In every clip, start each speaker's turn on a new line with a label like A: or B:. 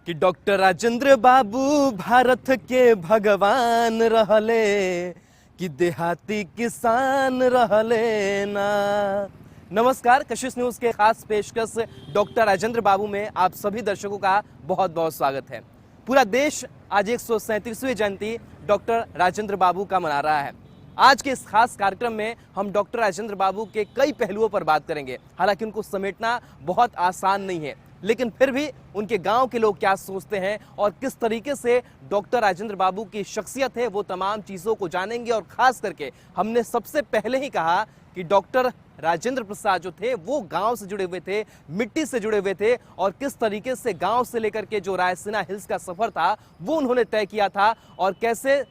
A: कि डॉक्टर राजेंद्र बाबू भारत के भगवान रहले कि देहाती किसान रहले ना। नमस्कार, कशिश न्यूज के खास पेशकश डॉक्टर राजेंद्र बाबू में आप सभी दर्शकों का बहुत बहुत स्वागत है। पूरा देश आज 137वीं जयंती डॉक्टर राजेंद्र बाबू का मना रहा है। आज के इस खास कार्यक्रम में हम डॉक्टर राजेंद्र बाबू के कई पहलुओं पर बात करेंगे। हालांकि उनको समेटना बहुत आसान नहीं है, लेकिन फिर भी उनके गांव के लोग क्या सोचते हैं और किस तरीके से डॉक्टर राजेंद्र बाबू की शख्सियत है, वो तमाम चीज़ों को जानेंगे। और खास करके हमने सबसे पहले ही कहा कि डॉक्टर राजेंद्र प्रसाद जो थे वो गांव से जुड़े हुए थे, मिट्टी से जुड़े हुए थे, और किस तरीके से गांव से लेकर के जो रायसीना हिल्स का सफर था वो उन्होंने तय किया था, और कैसे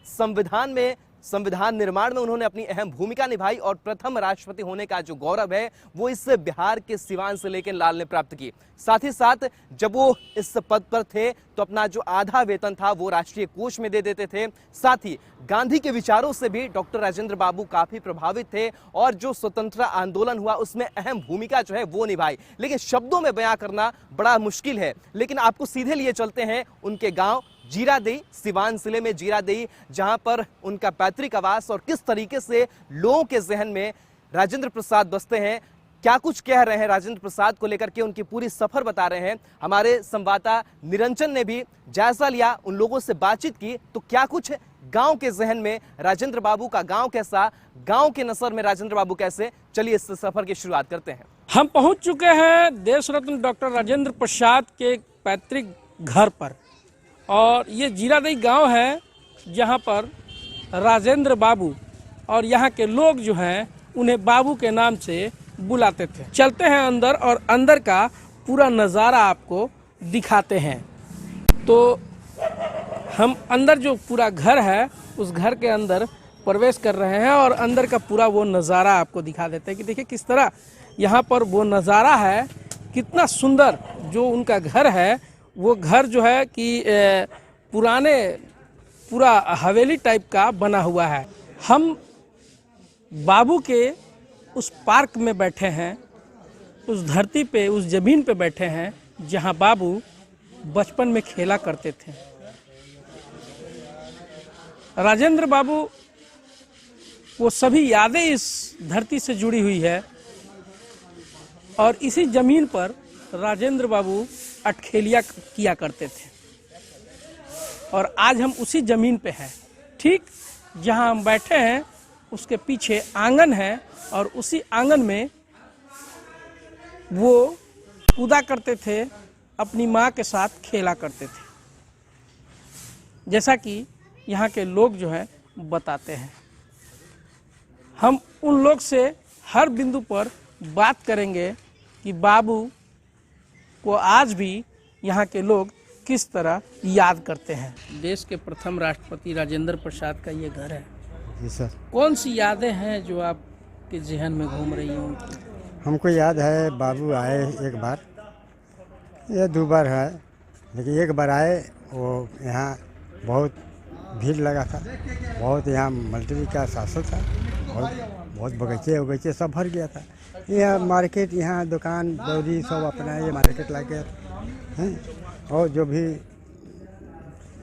A: संविधान निर्माण में उन्होंने अपनी अहम भूमिका निभाई और प्रथम राष्ट्रपति होने का जो गौरव है वो इस बिहार के सिवान से लेकर लाल ने प्राप्त की। साथ ही साथ जब वो इस पद पर थे तो अपना जो आधा वेतन था वो राष्ट्रीय कोष में दे देते थे। साथ ही गांधी के विचारों से भी डॉक्टर राजेंद्र बाबू काफी प्रभावित थे और जो स्वतंत्रता आंदोलन हुआ उसमें अहम भूमिका जो है वो निभाई। लेकिन शब्दों में बयां करना बड़ा मुश्किल है, लेकिन आपको सीधे लिए चलते हैं उनके गांव जीरादेई, सिवान जिले में जीरादेई, जहां पर उनका पैतृक आवास, और किस तरीके से लोगों के जहन में राजेंद्र प्रसाद बसते हैं, क्या कुछ कह रहे हैं राजेंद्र प्रसाद को लेकर के, उनकी पूरी सफर बता रहे हैं। हमारे संवाददाता निरंजन ने भी जायजा लिया, उन लोगों से बातचीत की, तो क्या कुछ गांव के जहन में राजेंद्र बाबू का गांव कैसा, गांव के नसर में राजेंद्र बाबू कैसे, चलिए इस सफर की शुरुआत करते हैं।
B: हम पहुंच चुके हैं देश रत्न डॉक्टर राजेंद्र प्रसाद के पैतृक घर पर, और ये जीरादेई गांव है जहां पर राजेंद्र बाबू और यहाँ के लोग जो हैं उन्हें बाबू के नाम से बुलाते थे। चलते हैं अंदर और अंदर का पूरा नज़ारा आपको दिखाते हैं। तो हम अंदर जो पूरा घर है उस घर के अंदर प्रवेश कर रहे हैं और अंदर का पूरा वो नज़ारा आपको दिखा देते हैं कि देखिए किस तरह यहाँ पर वो नज़ारा है, कितना सुंदर जो उनका घर है। वो घर जो है कि पूरा हवेली टाइप का बना हुआ है। हम बाबू के उस पार्क में बैठे हैं, उस धरती पे, उस ज़मीन पे बैठे हैं जहां बाबू बचपन में खेला करते थे। राजेंद्र बाबू वो सभी यादें इस धरती से जुड़ी हुई है, और इसी ज़मीन पर राजेंद्र बाबू अटखेलिया किया करते थे। और आज हम उसी ज़मीन पे हैं, ठीक जहां हम बैठे हैं उसके पीछे आंगन है, और उसी आंगन में वो कूदा करते थे, अपनी माँ के साथ खेला करते थे, जैसा कि यहाँ के लोग जो है बताते हैं। हम उन लोग से हर बिंदु पर बात करेंगे कि बाबू को आज भी यहाँ के लोग किस तरह याद करते हैं। देश के प्रथम राष्ट्रपति राजेंद्र प्रसाद का ये घर है।
C: जी सर।
B: कौन सी यादें हैं जो आपके जहन में घूम रही हैं उनकी?
C: हमको याद है बाबू आए एक बार, ये 2 बार है, लेकिन एक बार आए वो यहाँ बहुत भीड़ लगा था, बहुत यहाँ मिलिट्री का शासन था, बहुत बगीचे सब भर गया था। यहाँ मार्केट, यहाँ दुकान दौरी सब अपना ये मार्केट लग गया है, और जो भी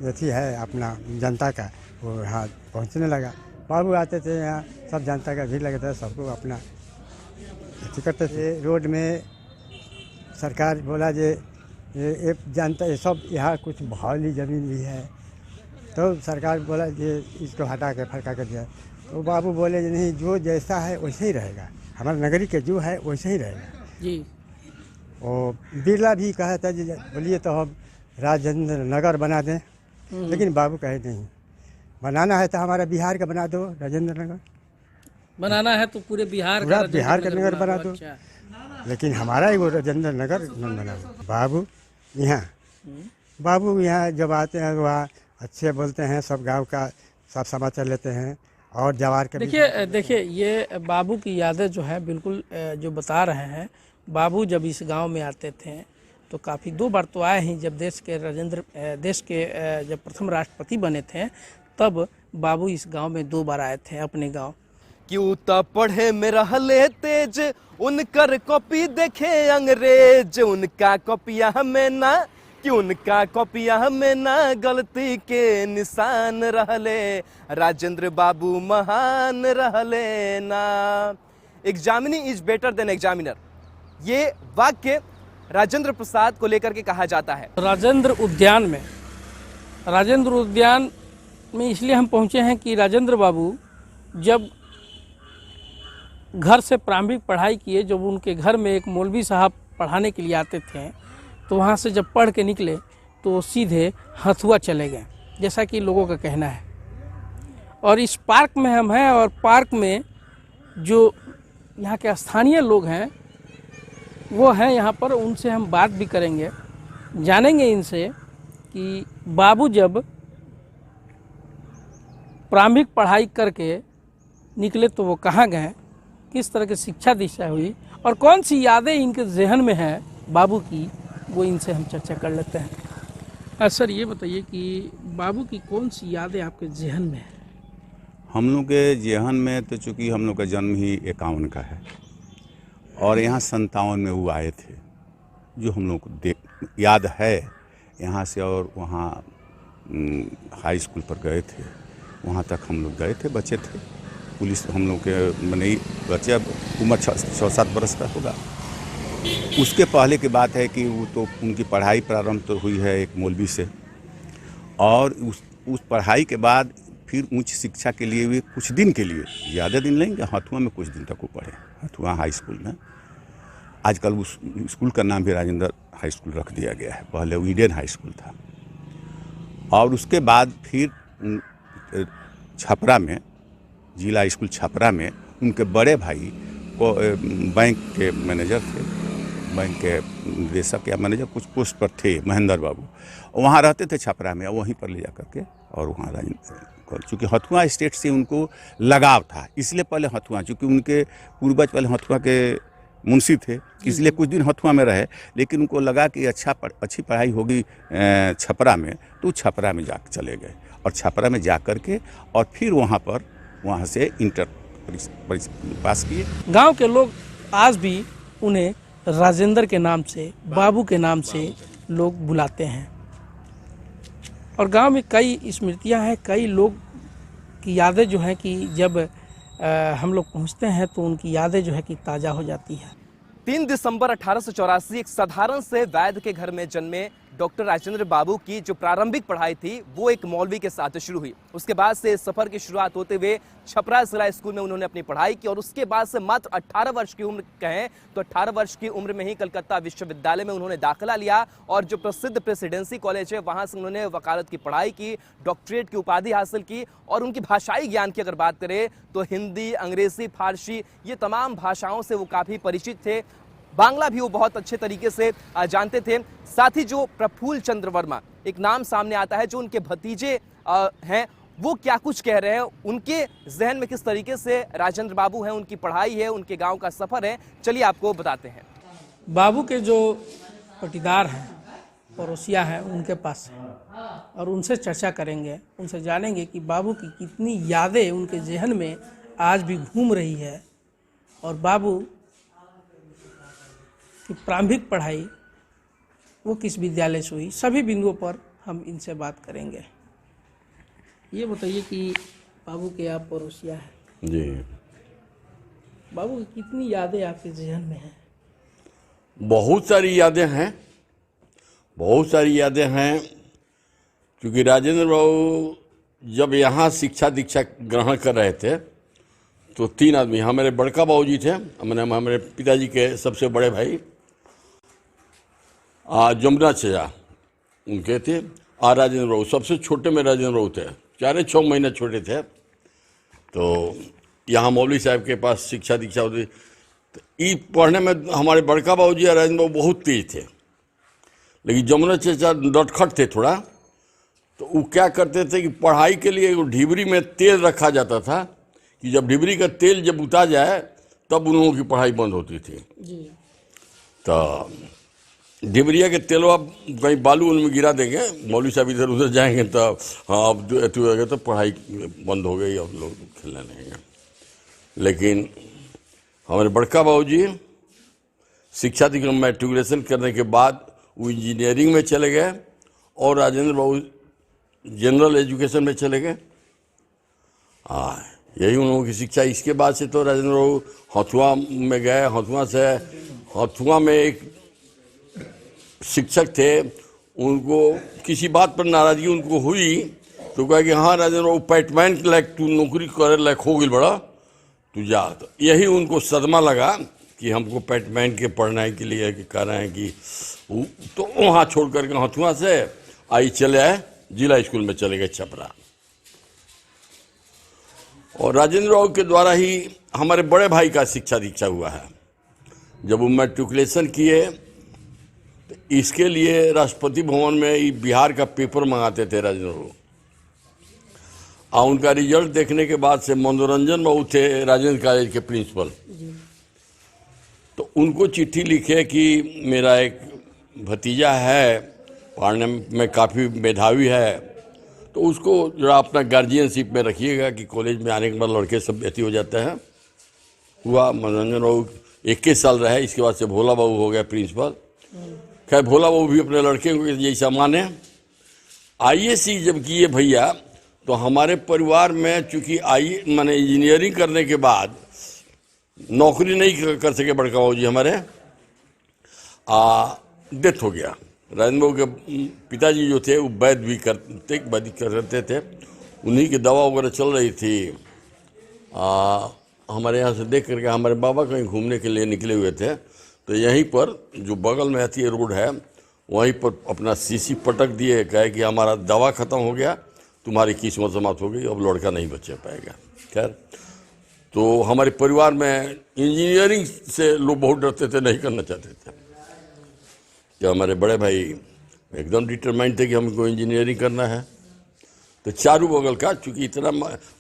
C: अथी है अपना जनता का वो यहाँ पहुँचने लगा। बाबू आते थे यहाँ, सब जनता का भीड़ लगता था, सबको अपना अथी करते थे। रोड में सरकार बोला ये जनता ये सब यहाँ कुछ भावली ज़मीन भी है, तो सरकार बोला ये इसको हटा के फरका कर दिया। तो बाबू बोले कि नहीं, जो जैसा है वैसे ही रहेगा, हमारा नगरी के जो है वैसे ही रहेगा
B: जी।
C: और बिरला भी कहा था जी बोलिए तो हम राजेंद्र नगर बना दें, लेकिन बाबू कहे नहीं, बनाना है तो हमारा बिहार का बना दो, राजेंद्र नगर
B: बनाना है तो पूरे बिहार
C: का नगर बना दो। अच्छा। लेकिन हमारा ही वो राजेंद्र नगर न बना दो। बाबू यहाँ जब आते हैं वहाँ अच्छे बोलते हैं, सब गांव का सब समाचार लेते हैं, और जवार के
B: देखिए ये बाबू की यादें जो है बिल्कुल जो बता रहे हैं। बाबू जब इस गांव में आते थे तो काफ़ी 2 बार तो आए हैं। जब देश के जब प्रथम राष्ट्रपति बने थे तब बाबू इस गांव में 2 बार आए थे अपने गांव।
A: क्यों तो पढ़े में रहले तेज, उनकर कॉपी देखे अंग्रेज, उनका कॉपिया हमें ना कि उनका कॉपिया में ना गलती के निशान रहले, राजेंद्र बाबू महान रहले ना। Examinee is better than examiner, ये वाक्य राजेंद्र प्रसाद को लेकर के कहा जाता है।
B: राजेंद्र उद्यान में इसलिए हम पहुंचे हैं कि राजेंद्र बाबू जब घर से प्रारंभिक पढ़ाई किए, जब उनके घर में एक मौलवी साहब पढ़ाने के लिए आते थे, तो वहाँ से जब पढ़ के निकले तो सीधे हथुआ चले गए, जैसा कि लोगों का कहना है। और इस पार्क में हम हैं, और पार्क में जो यहाँ के स्थानीय लोग हैं वो हैं यहाँ पर, उनसे हम बात भी करेंगे, जानेंगे इनसे कि बाबू जब प्रारंभिक पढ़ाई करके निकले तो वो कहाँ गए, किस तरह की शिक्षा दीक्षा हुई, और कौन सी यादें इनके जहन में है बाबू की, वो इनसे हम चर्चा कर लेते हैं। सर ये बताइए कि बाबू की कौन सी यादें आपके जहन में है?
D: हम लोग के जहन में तो चूँकि हम लोग का जन्म ही 51 का है और यहाँ 57 में वो आए थे, जो हम लोग को याद है यहाँ से। और वहाँ हाई स्कूल पर गए थे, वहाँ तक हम लोग गए थे, बच्चे थे। पुलिस हम लोग के मैंने बच्चे, अब उम्र 6-7 बरस का होगा। उसके पहले की बात है कि वो तो उनकी पढ़ाई प्रारंभ तो हुई है एक मौलवी से, और उस पढ़ाई के बाद फिर उच्च शिक्षा के लिए भी कुछ दिन के लिए, ज़्यादा दिन लेंगे, हथुआ में कुछ दिन तक वो पढ़े, हथुआ हाई स्कूल में। आजकल उस स्कूल का नाम भी राजेंद्र हाई स्कूल रख दिया गया है, पहले वो ईडेन हाई स्कूल था। और उसके बाद फिर छपरा में, जिला स्कूल छपरा में, उनके बड़े भाई को बैंक के मैनेजर थे, बैंक के निदेशक या मैनेजर कुछ पोस्ट पर थे, महेंद्र बाबू, वहाँ रहते थे छपरा में। वहीं पर ले जा करके और वहाँ चूँकि हथुआ स्टेट से उनको लगाव था, इसलिए पहले हथुआ, चूँकि उनके पूर्वज पहले हथुआ के मुंशी थे, इसलिए कुछ दिन हथुआ में रहे। लेकिन उनको लगा कि अच्छी पढ़ाई होगी छपरा में, तो छपरा में जा चले गए, और छपरा में जा कर के और फिर वहाँ से इंटर पास किए।
B: गांव के लोग आज भी उन्हें राजेंद्र के नाम से, बाबू के नाम से लोग बुलाते हैं, और गांव में कई स्मृतियां हैं, कई लोग की यादें जो हैं कि जब हम लोग पहुंचते हैं तो उनकी यादें जो है कि ताज़ा हो जाती है।
A: 3 दिसंबर 1884 एक साधारण से वैद्य के घर में जन्मे डॉक्टर राजेंद्र बाबू की जो प्रारंभिक पढ़ाई थी वो एक मौलवी के साथ शुरू हुई। उसके बाद से सफर की शुरुआत होते हुए छपरा जिला स्कूल में उन्होंने अपनी पढ़ाई की, और उसके बाद से मात्र 18 वर्ष की उम्र कहें तो 18 वर्ष की उम्र में ही कलकत्ता विश्वविद्यालय में उन्होंने दाखिला लिया, और जो प्रसिद्ध प्रेसिडेंसी कॉलेज है वहां से उन्होंने वकालत की पढ़ाई की, डॉक्टरेट की उपाधि हासिल की। और उनकी भाषाई ज्ञान की अगर बात करें तो हिंदी, अंग्रेजी, फारसी, ये तमाम भाषाओं से वो काफ़ी परिचित थे। बांग्ला भी वो बहुत अच्छे तरीके से जानते थे। साथ ही जो प्रफुल्ल चंद्र वर्मा एक नाम सामने आता है, जो उनके भतीजे हैं, वो क्या कुछ कह रहे हैं, उनके जहन में किस तरीके से राजेंद्र बाबू हैं, उनकी पढ़ाई है, उनके गांव का सफर है, चलिए आपको बताते हैं।
B: बाबू के जो पटीदार हैं, पड़ोसिया हैं, उनके पास हैं, और उनसे चर्चा करेंगे, उनसे जानेंगे कि बाबू की कितनी यादें उनके जहन में आज भी घूम रही है, और बाबू कि प्रारंभिक पढ़ाई वो किस विद्यालय से हुई। सभी बिंदुओं पर हम इनसे बात करेंगे। ये बताइए कि बाबू के आप पड़ोसिया हैं
E: जी,
B: बाबू की कितनी यादें आपके जहन में हैं?
E: बहुत सारी यादें हैं, बहुत सारी यादें हैं। क्योंकि राजेंद्र बाबू जब यहाँ शिक्षा दीक्षा ग्रहण कर रहे थे तो 3 आदमी, हमारे बड़का बाबू जी थे, हमारे पिताजी के सबसे बड़े भाई जमुना चचा उनके थे, और राजेंद्र बाबू सबसे छोटे में राजेंद्र बाबू थे, 4-6 महीने छोटे थे। तो यहाँ मौलवी साहब के पास शिक्षा दीक्षा होती, तो ई पढ़ने में हमारे बड़का बाबू जी और राजेंद्र बाबू बहुत तेज थे। लेकिन जमुना चचा नटखट थे थोड़ा, तो वो क्या करते थे कि पढ़ाई के लिए ढिबरी में तेल रखा जाता था, कि जब ढिबरी का तेल जब उतार जाए तब उन लोगों की पढ़ाई बंद होती थी
B: जी।
E: तो ढिबरिया के तेलवा कहीं बालू उनमें गिरा देंगे, मौलवी साहब इधर उधर जाएंगे तो हाँ अब तो पढ़ाई बंद हो गई, अब लोग खेलने नहीं गए। लेकिन हमारे बड़का बाबू जी शिक्षा दीक्षा मैट्रिकुलेशन करने के बाद वो इंजीनियरिंग में चले गए और राजेंद्र बाबू जनरल एजुकेशन में चले गए। यही उन लोगों की शिक्षा। इसके बाद से तो राजेंद्र बाबू हथुआ में गए। हथुआ में एक शिक्षक थे, उनको किसी बात पर नाराजगी उनको हुई तो कहा कि हाँ राजेंद्र बाबू पैटमैन के लायक तू नौकरी करे लायक हो गई बड़ा, तू जा। तो यही उनको सदमा लगा कि हमको पैटमैन के पढ़ने के लिए कह रहे हैं कि तो वहाँ छोड़ करके हथुआ से आई चले आए जिला स्कूल में चले गए छपरा। और राजेंद्र बाबू के द्वारा ही हमारे बड़े भाई का शिक्षा दीक्षा हुआ है। जब वो मैट्रिकुलेशन किए तो इसके लिए राष्ट्रपति भवन में बिहार का पेपर मंगाते थे राजेंद्र बाबू। और उनका रिजल्ट देखने के बाद से मनोरंजन बाबू थे राजेंद्र कॉलेज के प्रिंसिपल, तो उनको चिट्ठी लिखे कि मेरा एक भतीजा है पढ़ने में काफ़ी मेधावी है, तो उसको जरा अपना गार्जियनशिप में रखिएगा कि कॉलेज में आने के बाद लड़के सब ऐसे हो जाते हैं। हुआ, मनोरंजन बाबू 21 साल रहे, इसके बाद से भोला बाबू हो गया प्रिंसिपल। खैर भोला बाबू भी अपने लड़के को जैसा माने। IAC जब किए भैया तो हमारे परिवार में चूँकि माने इंजीनियरिंग करने के बाद नौकरी नहीं कर सके बड़का बाबू जी हमारे, डेथ हो गया। राजेंद्र बाबू के पिताजी जो थे वो वैद्य भी करते थे, उन्हीं की दवा वगैरह चल रही थी। हमारे यहाँ से देख करके हमारे बाबा कहीं घूमने के लिए निकले हुए थे, तो यहीं पर जो बगल में आती है रोड है वहीं पर अपना शीशी पटक दिए, कहे कि हमारा दवा ख़त्म हो गया, तुम्हारी किस्मत समाप्त हो गई, अब लड़का नहीं बच पाएगा। खैर तो हमारे परिवार में इंजीनियरिंग से लोग बहुत डरते थे, नहीं करना चाहते थे। जब हमारे बड़े भाई एकदम डिटरमाइंड थे कि हमको इंजीनियरिंग करना है, तो चारों बगल का चूँकि इतना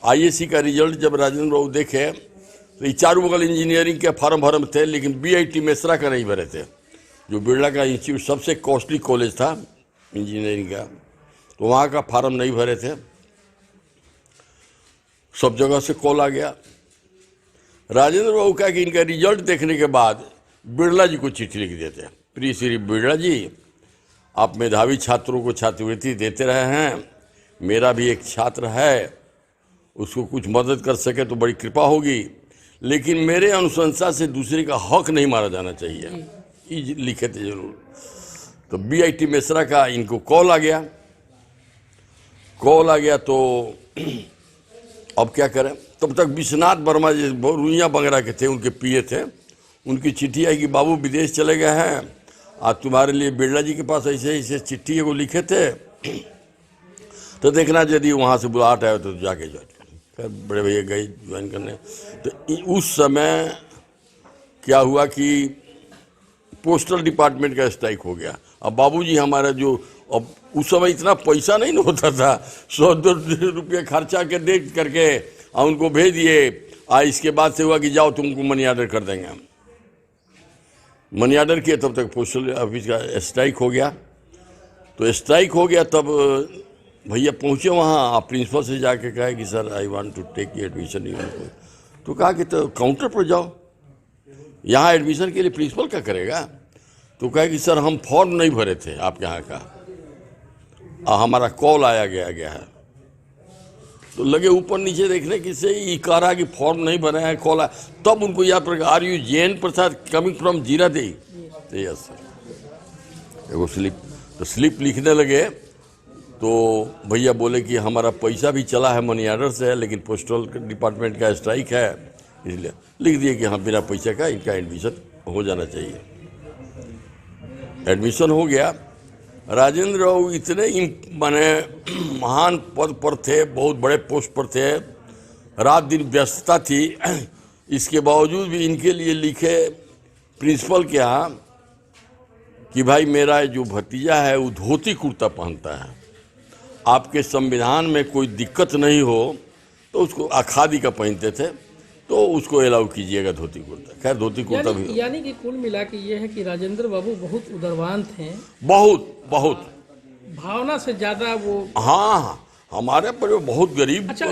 E: IAC का रिजल्ट जब राजेंद्र बाबू देखे तो ये चारों बगल इंजीनियरिंग के फार्म भरम थे, लेकिन BIT मेसरा का नहीं भरे थे, जो बिरला का इंस्टीट्यूट सबसे कॉस्टली कॉलेज था इंजीनियरिंग का, तो वहाँ का फार्म नहीं भरे थे। सब जगह से कॉल आ गया। राजेंद्र बाबू का कि इनका रिजल्ट देखने के बाद बिरला जी को चिट्ठी लिख देते हैं, प्रिय श्री बिरला जी, आप मेधावी छात्रों को छात्रवृत्ति देते रहे हैं, मेरा भी एक छात्र है, उसको कुछ मदद कर सके तो बड़ी कृपा होगी, लेकिन मेरे अनुशंसा से दूसरे का हक नहीं मारा जाना चाहिए, ये लिखे थे जरूर। तो BIT मेसरा का इनको कॉल आ गया। तो अब क्या करें, तब तक विश्वनाथ वर्मा जी रुइया बंगरा के थे, उनके PA थे, उनकी चिट्ठी आई कि बाबू विदेश चले गए हैं, आज तुम्हारे लिए बिरला जी के पास ऐसे ऐसे चिट्ठी को लिखे थे, तो देखना यदि वहाँ से बुलाहट आए तो जाके ज्वाइन कर। फिर बड़े भैया गए ज्वाइन करने। तो उस समय क्या हुआ कि पोस्टल डिपार्टमेंट का स्ट्राइक हो गया। अब बाबूजी हमारा जो, अब उस समय इतना पैसा नहीं होता था, 100-200 रुपये खर्चा के दे करके उनको भेज दिए। इसके बाद से हुआ कि जाओ तुमको मनी ऑर्डर कर देंगे। मनी ऑर्डर किए, तब तक पोस्टल ऑफिस का स्ट्राइक हो गया। तो स्ट्राइक हो गया तब भैया पहुँचे वहाँ, आप प्रिंसिपल से जाके कहे कि sir I want to take admission. तो कहा कि तो काउंटर पर जाओ, यहाँ एडमिशन के लिए प्रिंसिपल क्या करेगा। तो कहे कि सर हम फॉर्म नहीं भरे थे आपके यहाँ का, हमारा कॉल आया गया है। तो लगे ऊपर नीचे देखने की से ये कह रहा कि फॉर्म नहीं भरे हैं, कॉल आया। तब उनको याद पड़ा, are you Jain Prasad coming from Ziradei? Yes sir. एगो स्लिप, तो स्लिप लिखने लगे तो भैया बोले कि हमारा पैसा भी चला है मनी ऑर्डर से, लेकिन पोस्टल डिपार्टमेंट का स्ट्राइक है, इसलिए लिख दिए कि हाँ बिना पैसे का इनका एडमिशन हो जाना चाहिए। एडमिशन हो गया। राजेंद्र बाबू इतने माने महान पद पर थे, बहुत बड़े पोस्ट पर थे, रात दिन व्यस्तता थी, इसके बावजूद भी इनके लिए लिखे प्रिंसिपल के यहाँ कि भाई मेरा जो भतीजा है वो धोती कुर्ता पहनता है, आपके संविधान में कोई दिक्कत नहीं हो तो उसको खादी का पहनते थे, तो उसको अलाउ कीजिएगा धोती कुर्ता। खैर धोती कुर्ता भी,
B: यानी कि कुल मिला के ये है कि राजेंद्र बाबू बहुत उदारवान थे,
E: बहुत बहुत
B: भावना से ज्यादा वो।
E: हाँ, हमारे पर बहुत गरीब।
B: अच्छा,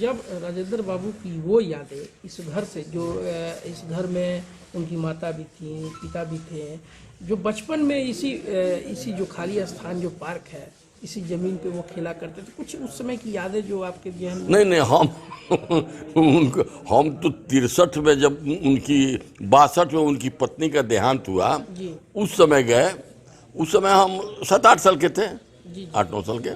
B: जब राजेंद्र बाबू की वो यादें इस घर से, जो इस घर में उनकी माता भी थी, पिता भी थे, जो बचपन में इसी जो खाली स्थान जो पार्क है, इसी जमीन पे वो खेला करते थे, कुछ उस समय की यादें जो आपके जहन में?
E: नहीं हम तो 63 में जब उनकी 62 में उनकी पत्नी का देहांत हुआ,
B: जी।
E: उस समय गए। उस समय हम 7-8 साल के थे,
B: जी।
E: 8-9 साल के।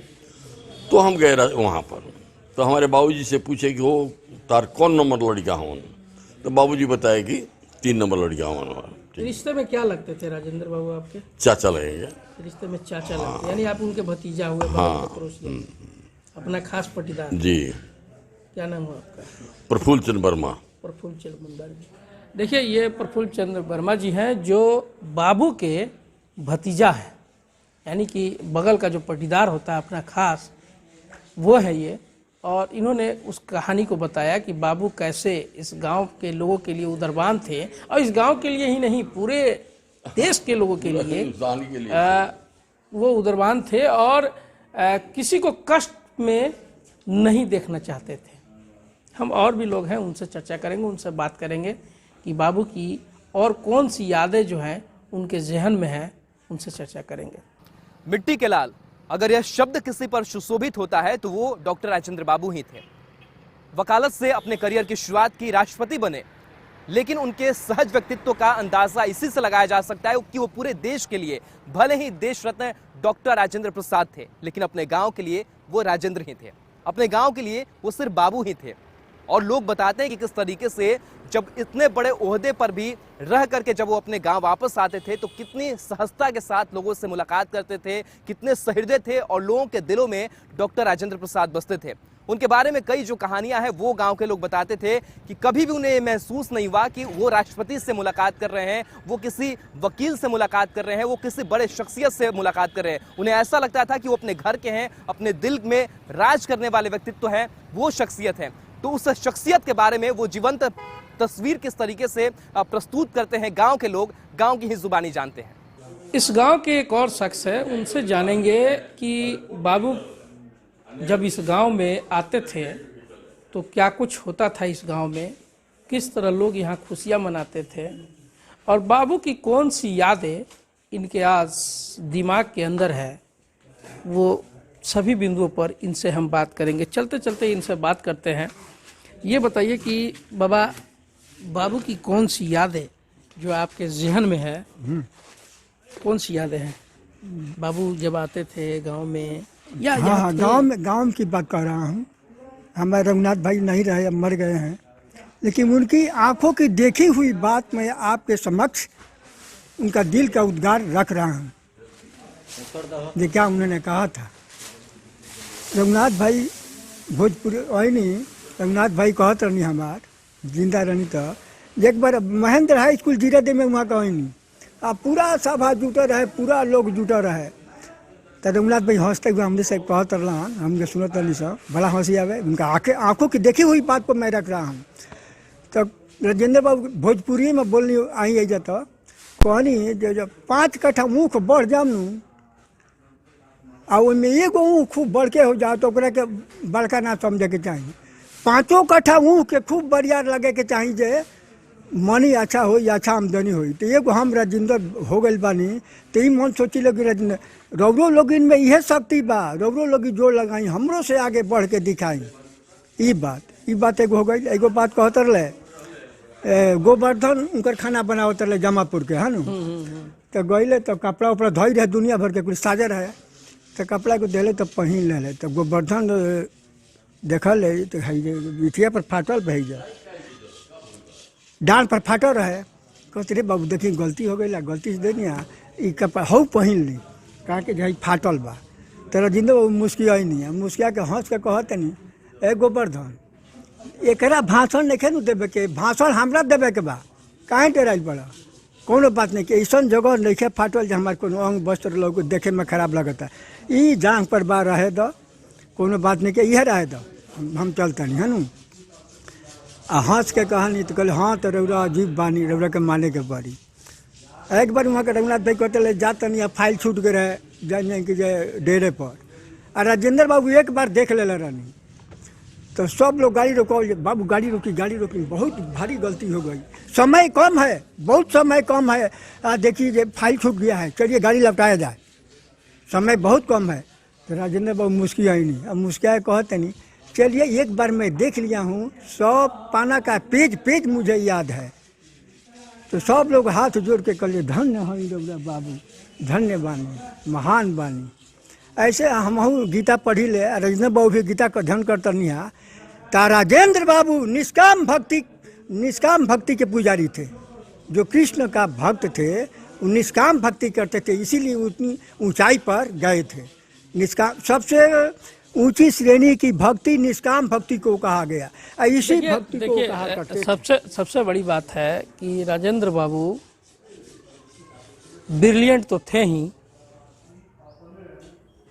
E: तो हम गए वहाँ पर। तो हमारे बाबूजी से पूछे कि वो तार कौन नंबर लड़का होन, तो बाबूजी बताए कि 3 नंबर लड़का होन।
B: रिश्ते में क्या लगते थे राजेंद्र बाबू आपके?
E: चाचा लगेंगे।
B: रिश्ते में चाचा लगते, यानी आप उनके भतीजा हुए, बगल के पड़ोस के, अपना खास पटीदार।
E: जी।
B: क्या नाम हुआ आपका?
E: प्रफुल्ल चंद्र वर्मा।
B: प्रफुल्ल चंद्र वर्मा जी। देखिए, ये प्रफुल्ल चंद्र वर्मा जी हैं जो बाबू के भतीजा हैं, यानी कि बगल का जो पटीदार होता है अपना खास, वो है ये। और इन्होंने उस कहानी को बताया कि बाबू कैसे इस गांव के लोगों के लिए उदरवान थे, और इस गांव के लिए ही नहीं, पूरे देश के लोगों के लिए वो उदरवान थे, और किसी को कष्ट में नहीं देखना चाहते थे। हम और भी लोग हैं, उनसे चर्चा करेंगे, उनसे बात करेंगे कि बाबू की और कौन सी यादें जो हैं उनके जहन में हैं, उनसे चर्चा करेंगे।
A: मिट्टी के लाल, अगर यह शब्द किसी पर सुशोभित होता है तो वो डॉक्टर राजेंद्र बाबू ही थे। वकालत से अपने करियर की शुरुआत की, राष्ट्रपति बने, लेकिन उनके सहज व्यक्तित्व का अंदाजा इसी से लगाया जा सकता है कि वो पूरे देश के लिए, भले ही देश रत्न डॉक्टर राजेंद्र प्रसाद थे, लेकिन अपने गांव के लिए वो राजेंद्र ही थे। अपने गांव के लिए वो सिर्फ बाबू ही थे। और लोग बताते हैं कि किस तरीके से जब इतने बड़े ओहदे पर भी रह करके जब वो अपने गांव वापस आते थे तो कितनी सहजता के साथ लोगों से मुलाकात करते थे, कितने सहृदय थे, और लोगों के दिलों में डॉक्टर राजेंद्र प्रसाद बसते थे। उनके बारे में कई जो कहानियां हैं वो गांव के लोग बताते थे कि कभी भी उन्हें ये महसूस नहीं हुआ कि वो राष्ट्रपति से मुलाकात कर रहे हैं, वो किसी वकील से मुलाकात कर रहे हैं, वो किसी बड़े शख्सियत से मुलाकात कर रहे हैं। उन्हें ऐसा लगता था कि वो अपने घर के हैं, अपने दिल में राज करने वाले व्यक्तित्व हैं, वो शख्सियत है। तो उस शख्सियत के बारे में वो जीवंत तस्वीर किस तरीके से प्रस्तुत करते हैं, गांव के लोग गांव की ही जुबानी जानते हैं।
B: इस गांव के एक और शख्स है, उनसे जानेंगे कि बाबू जब इस गांव में आते थे तो क्या कुछ होता था इस गांव में, किस तरह लोग यहाँ खुशियाँ मनाते थे, और बाबू की कौन सी यादें इनके आज दिमाग के अंदर है। वो सभी बिंदुओं पर इनसे हम बात करेंगे। चलते चलते इनसे बात करते हैं। ये बताइए कि बाबू की कौन सी यादें जो आपके जहन में है, कौन सी यादें हैं? बाबू जब आते थे गांव में, या
F: हाँ, गांव की बात कर रहा हूँ। हमारे रघुनाथ भाई नहीं रहे, अब मर गए हैं, लेकिन उनकी आंखों की देखी हुई बात मैं आपके समक्ष उनका दिल का उद्गार रख रहा हूँ। ये क्या उन्होंने कहा था। रघुनाथ भाई भोजपुरी वही नहीं, रघुनाथ भाई कहत रहनी हमार जिंदा रहनी तो एक बार महेंद्र हाई स्कूल जीरादे में वहाँ कहीं नहीं, अब पूरा सभा जुटा रहे, पूरा लोग जुटा रहे। तो रघुनाथ भाई हंसते हुए हमने से कहत रहा, हमने सुनत रही सब, बड़ा हंसी आवे। उनका आंखों की देखी हुई बात को मैं रख रहा हूँ। तो राजेंद्र बाबू भोजपुरी में बोलनी आई जाता, कहनी जो 5 कट्ठा ऊख बढ़ जामू आ उनमें एगो ऊँख खूब बड़के हो जाओ तो ओकरा के बड़का ना समझे के चाहिए। 5 कट्ठा ऊँख के खूब बढ़िया लगे के चाहिए, जे मनी अच्छा हो या अच्छा आमदनी हो। तो एगो हम राजेंद्र हो गए बानी, तो ये मन सोची लगी राजेंद्र रौरो लोग इनमें यह शक्ति बा, रौरो लोग जोर लगाई, हमरो से आगे बढ़ के दिखाई। ये बात एगो हो गई। एगो बात कहते रहे गोवर्धन उनकर खाना बनावत रहे जमापुर के, है न। तो गईले तो कपड़ा उपड़ा धोई रहे, दुनिया भर के कुछ साजे रहे, तो कपड़ा को दिले तो पहन ले। तो गोवर्धन देखल तो बिठिया पर फाटल भेज डांड पर फाटल रहे। कहते रे बाबू देखी गलती हो गई, गलती से देनी ये कपड़ा हऊ पहन ली, कहा कि भाई फाटल बा। तो राजेंद्र बाबू मुस्किया नहीं है, मुस्किया के हंस के कहते नहीं, ए गोवर्धन एकरा भाषण नहीं न देवे के, भाषण हमरा देवे के बा, काहे डराइल पड़ा, कोनो बात नहीं कि ऐसा जगह नहीं फाटल जो हमारे को अंग वस्त्र लोग देखे में खराब लगता। ये जांग पर बा रहे दो, कोनो बात नहीं कि यह रहे दो, हम चलते नहीं, है न। हंस के कहानी तो कहले हाँ तो रौरा अजीब बानी, रौरा के माने के पड़ी। एक बार वहाँ के रघुनाथ भाई कहते जाता नहीं, फाइल छूट गए रहे जाने कि डेरे पर। और राजेंद्र बाबू एक बार देख ले रहनी, तो सब लोग गाड़ी रोको, बाबू गाड़ी रोकी, बहुत भारी गलती हो गई। समय कम है, बहुत समय कम है। देखिए ये फाइल छूट गया है, चलिए गाड़ी लौटाया जाए, समय बहुत कम है। तो राजेंद्र बाबू मुस्किया ही नहीं, अब मुस्किया कहते नहीं, चलिए एक बार मैं देख लिया हूँ, सब पाना का पेज मुझे याद है। तो सब लोग हाथ जोड़ के कहिए धन्य हई रउरा बाबू, धन्य बानी, महान बानी। ऐसे हमहू गीता पढ़ी ले, राजेंद्र बाबू भी गीता का अध्ययन करता नहीं है। ता राजेंद्र बाबू निष्काम भक्ति के पुजारी थे। जो कृष्ण का भक्त थे वो निष्काम भक्ति करते थे, इसीलिए उतनी ऊंचाई पर गए थे। निष्काम सबसे ऊंची श्रेणी की भक्ति निष्काम भक्ति को कहा गया। इसी भक्ति को कहा करते
B: सबसे बड़ी बात है कि राजेंद्र बाबू ब्रिलियंट तो थे ही,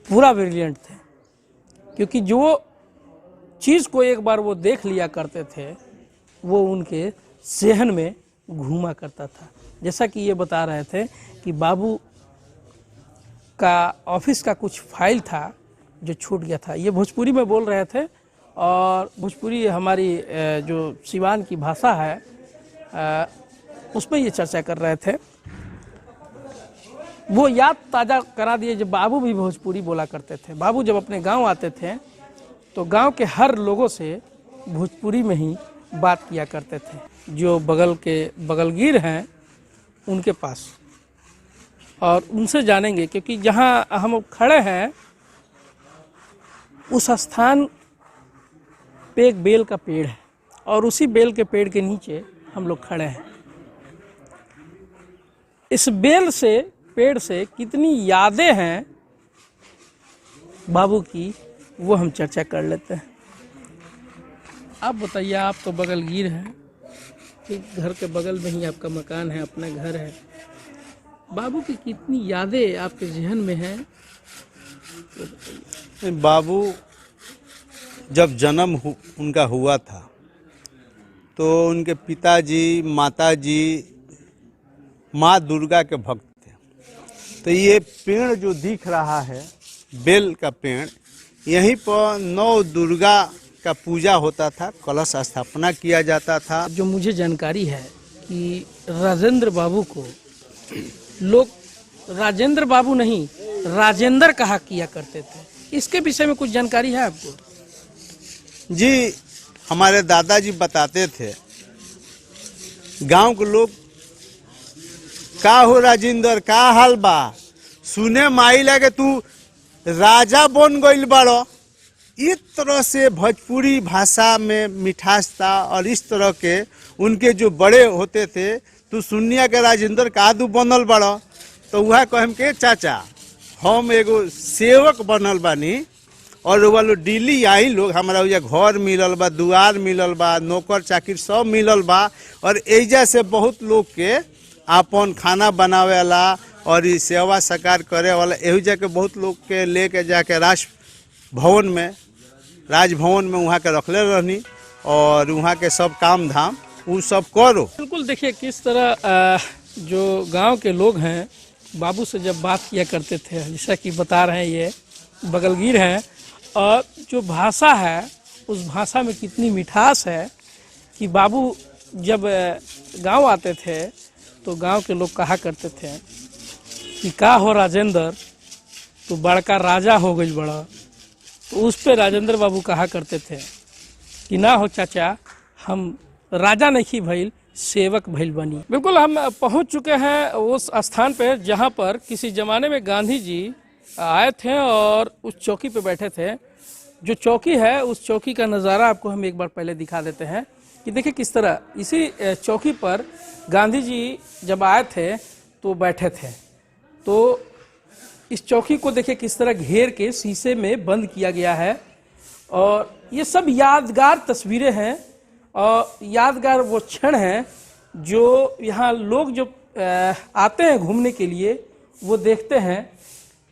B: पूरा ब्रिलियंट थे, क्योंकि जो चीज़ को एक बार वो देख लिया करते थे वो उनके सेहन में घूमा करता था। जैसा कि ये बता रहे थे कि बाबू का ऑफिस का कुछ फाइल था जो छूट गया था। ये भोजपुरी में बोल रहे थे, और भोजपुरी हमारी जो सिवान की भाषा है उसमें ये चर्चा कर रहे थे। वो याद ताज़ा करा दिए जब बाबू भी भोजपुरी बोला करते थे। बाबू जब अपने गांव आते थे तो गांव के हर लोगों से भोजपुरी में ही बात किया करते थे। जो बगलगीर हैं उनके पास, और उनसे जानेंगे, क्योंकि जहां हम खड़े हैं उस स्थान पे एक बेल का पेड़ है, और उसी बेल के पेड़ के नीचे हम लोग खड़े हैं। इस पेड़ से कितनी यादें हैं बाबू की, वो हम चर्चा कर लेते हैं। आप बताइए, आप तो बगलगीर हैं, ठीक घर के बगल में ही आपका मकान है, अपना घर है। बाबू की कितनी यादें आपके जहन में हैं?
G: बाबू जब जन्म उनका हुआ था तो उनके पिताजी माताजी माँ दुर्गा के भक्त थे। तो ये पेड़ जो दिख रहा है, बेल का पेड़, यहीं पर नौ दुर्गा का पूजा होता था, कलश स्थापना किया जाता था।
B: जो मुझे जानकारी है कि राजेंद्र बाबू को लोग राजेंद्र बाबू नहीं, राजेंद्र कहा किया करते थे। इसके विषय में कुछ जानकारी है आपको?
G: जी, हमारे दादाजी बताते थे, गांव के लोग, का हो राजेंद्र, का हाल बा, सुने माई लगे तू राजा बन गइल बाड़ो। इस तरह से भोजपुरी भाषा में मिठास था, और इस तरह के उनके जो बड़े होते थे, तू सुनिया के राजेंद्र का दू बनल बाड़ो, तो वह कहम के चाचा हम एगो सेवक बनल बानी, और वो लोग डेली आई लोग, हमारा घर मिलल बा, दुआर मिलल बा, नौकर चाकिर सब मिलल बा, और एजा से बहुत लोग के आपन खाना बनावे वाला और ई सेवा सत्कार करे वाला एहू जाके बहुत लोग के लेके जाके राजभवन में वहाँ के रखले रहनी, और वहाँ के सब काम धाम वो सब करो।
B: बिल्कुल, देखिए किस तरह जो गांव के लोग हैं बाबू से जब बात किया करते थे, जैसा कि बता रहे हैं ये बगलगीर हैं, और जो भाषा है उस भाषा में कितनी मिठास है कि बाबू जब गांव आते थे तो गांव के लोग कहा करते थे कि का हो राजेंद्र, तो बड़का राजा हो गई बड़ा। तो उस पे राजेंद्र बाबू कहा करते थे कि ना हो चाचा, हम राजा नहीं भइल, सेवक भइल बनी। बिल्कुल, हम पहुंच चुके हैं उस स्थान पे जहां पर किसी ज़माने में गांधी जी आए थे और उस चौकी पे बैठे थे। जो चौकी है उस चौकी का नज़ारा आपको हम एक बार पहले दिखा देते हैं कि देखिए किस तरह इसी चौकी पर गांधी जी जब आए थे तो बैठे थे। तो इस चौकी को देखिए किस तरह घेर के शीशे में बंद किया गया है, और ये सब यादगार तस्वीरें हैं और यादगार वो क्षण हैं जो यहाँ लोग जो आते हैं घूमने के लिए वो देखते हैं।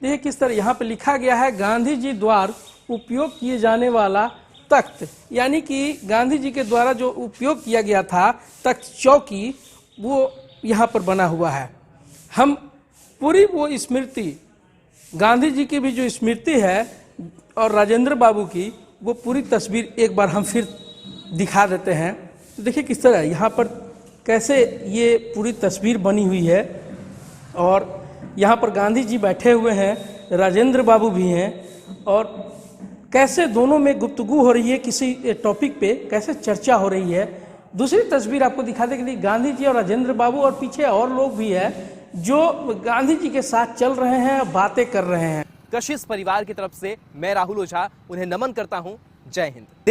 B: देखिए किस तरह यहाँ पे लिखा गया है, गांधी जी द्वारा उपयोग किए जाने वाला तख्त, यानी कि गांधी जी के द्वारा जो उपयोग किया गया था तख्त चौकी, वो यहाँ पर बना हुआ है। हम पूरी वो स्मृति, गांधी जी की भी जो स्मृति है और राजेंद्र बाबू की, वो पूरी तस्वीर एक बार हम फिर दिखा देते हैं। देखिए किस तरह यहाँ पर कैसे ये पूरी तस्वीर बनी हुई है और यहाँ पर गांधी जी बैठे हुए हैं, राजेंद्र बाबू भी हैं और कैसे दोनों में गुफ्तगू हो रही है किसी टॉपिक पे, कैसे चर्चा हो रही है। दूसरी तस्वीर आपको दिखाने के लिए गांधी जी और राजेंद्र बाबू और पीछे और लोग भी हैं जो गांधी जी के साथ चल रहे हैं, बातें कर रहे हैं।
A: कशिश परिवार की तरफ से मैं राहुल ओझा उन्हें नमन करता हूं। जय हिंद।